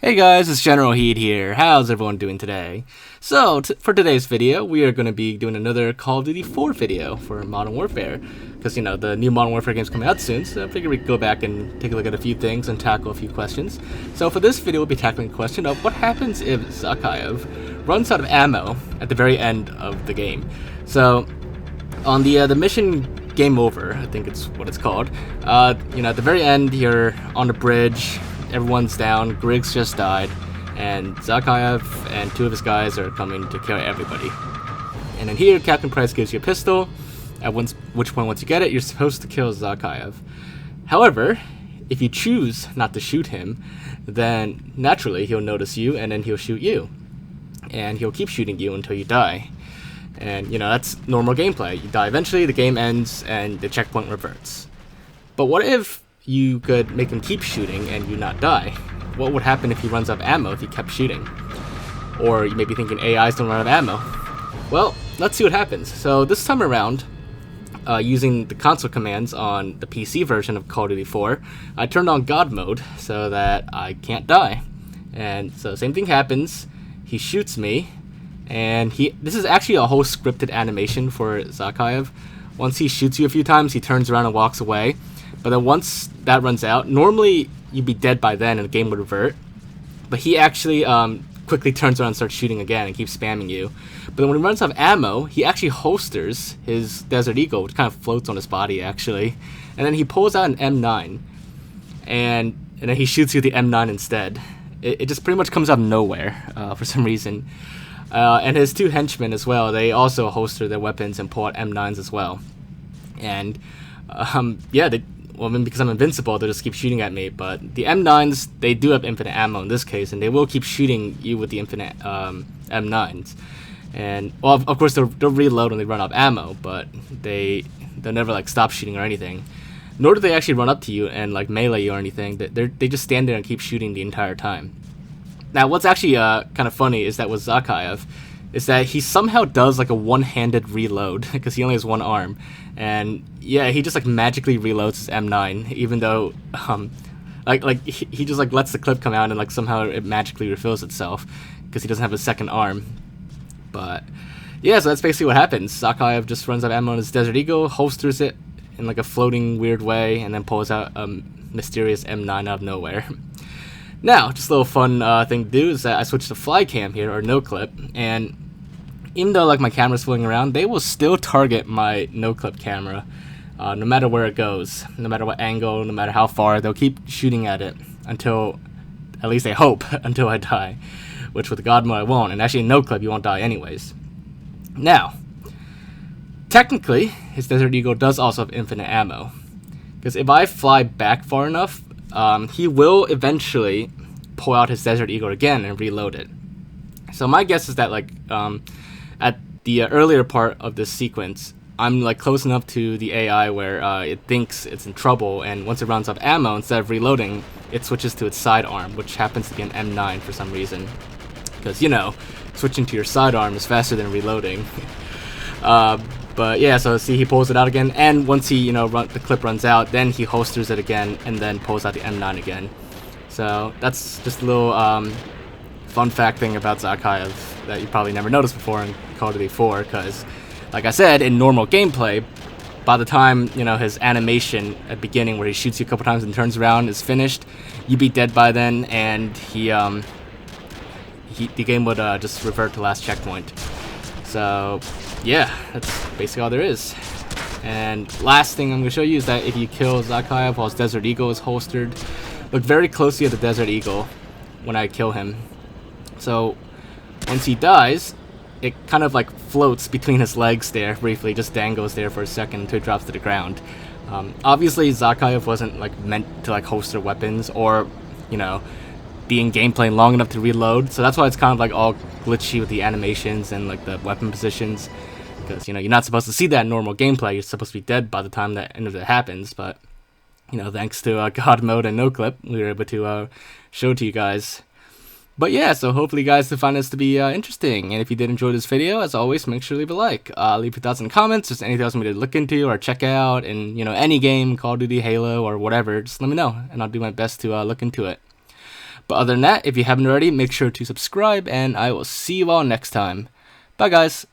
Hey guys, it's Generalkidd here. How's everyone doing today? So, for today's video, we are going to be doing another Call of Duty 4 video for Modern Warfare. Because, you know, the new Modern Warfare game's coming out soon, so I figured we'd go back and take a look at a few things and tackle a few questions. So for this video, we'll be tackling the question of what happens if Zakhaev runs out of ammo at the very end of the game. So, on the mission Game Over, I think it's what it's called, you know, at the very end, you're on the bridge. Everyone's down, Griggs just died, and Zakhaev and two of his guys are coming to kill everybody. And then here, Captain Price gives you a pistol, at which point once you get it, you're supposed to kill Zakhaev. However, if you choose not to shoot him, then naturally he'll notice you and then he'll shoot you. And he'll keep shooting you until you die. And, you know, that's normal gameplay. You die eventually, the game ends, and the checkpoint reverts. But what if you could make him keep shooting and you not die? What would happen if he runs out of ammo if he kept shooting? Or you may be thinking AIs don't run out of ammo. Well, let's see what happens. So this time around, using the console commands on the PC version of Call of Duty 4, I turned on God mode so that I can't die. And so same thing happens. He shoots me, and this is actually a whole scripted animation for Zakhaev. Once he shoots you a few times, he turns around and walks away. But then once that runs out, normally you'd be dead by then and the game would revert. But he actually quickly turns around and starts shooting again and keeps spamming you. But then when he runs out of ammo, he actually holsters his Desert Eagle, which kind of floats on his body actually. And then he pulls out an M9. And then he shoots you with the M9 instead. It just pretty much comes out of nowhere for some reason. And his two henchmen as well, they also holster their weapons and pull out M9s as well. And yeah, because I'm invincible, they'll just keep shooting at me. But the M9s, they do have infinite ammo in this case, and they will keep shooting you with the infinite M9s. And, well, of course, they'll reload when they run out of ammo, but they'll never, like, stop shooting or anything. Nor do they actually run up to you and, like, melee you or anything. They just stand there and keep shooting the entire time. Now, what's actually kind of funny is that with Zakhaev, is that he somehow does like a one-handed reload because he only has one arm, and yeah, he just like magically reloads his M9, even though he just like lets the clip come out and like somehow it magically refills itself because he doesn't have a second arm. But yeah, so that's basically what happens. Zakhaev just runs out of ammo on his Desert Eagle, holsters it in like a floating weird way, and then pulls out a mysterious M9 out of nowhere. Now, just a little fun thing to do is that I switched to fly cam here, or no clip, and even though like my camera's floating around, they will still target my no clip camera, no matter where it goes, no matter what angle, no matter how far, they'll keep shooting at it until, at least they hope, until I die, which with the God mode I won't, and actually in no clip you won't die anyways. Now, technically, his Desert Eagle does also have infinite ammo, because if I fly back far enough, he will eventually pull out his Desert Eagle again and reload it. So my guess is that like at the earlier part of this sequence, I'm like close enough to the AI where it thinks it's in trouble, and once it runs out of ammo, instead of reloading, it switches to its sidearm, which happens to be an M9 for some reason. Because, you know, switching to your sidearm is faster than reloading. But yeah, so see, he pulls it out again, and once he, you know, the clip runs out, then he holsters it again, and then pulls out the M9 again. So that's just a little fun fact thing about Zakhaev that you probably never noticed before in Call of Duty 4, because, like I said, in normal gameplay, by the time, you know, his animation at the beginning where he shoots you a couple times and turns around is finished, you'd be dead by then, and the game would just revert to last checkpoint. So yeah, that's basically all there is. And last thing I'm going to show you is that if you kill Zakhaev while his Desert Eagle is holstered, look very closely at the Desert Eagle when I kill him. So once he dies, it kind of like floats between his legs there briefly, just dangles there for a second until it drops to the ground. Obviously Zakhaev wasn't like meant to like holster weapons or, you know, be in gameplay long enough to reload, so that's why it's kind of like all glitchy with the animations and like the weapon positions, because, you know, you're not supposed to see that in normal gameplay. You're supposed to be dead by the time that end of it happens. But, you know, thanks to God mode and no clip, we were able to show it to you guys. But yeah, so hopefully you guys find this to be interesting, and if you did enjoy this video, as always, make sure to leave a like. Leave your thoughts in the comments, just anything else you want me to look into or check out, and, you know, any game, Call of Duty, Halo, or whatever, just let me know, and I'll do my best to look into it. But other than that, if you haven't already, make sure to subscribe, and I will see you all next time. Bye, guys.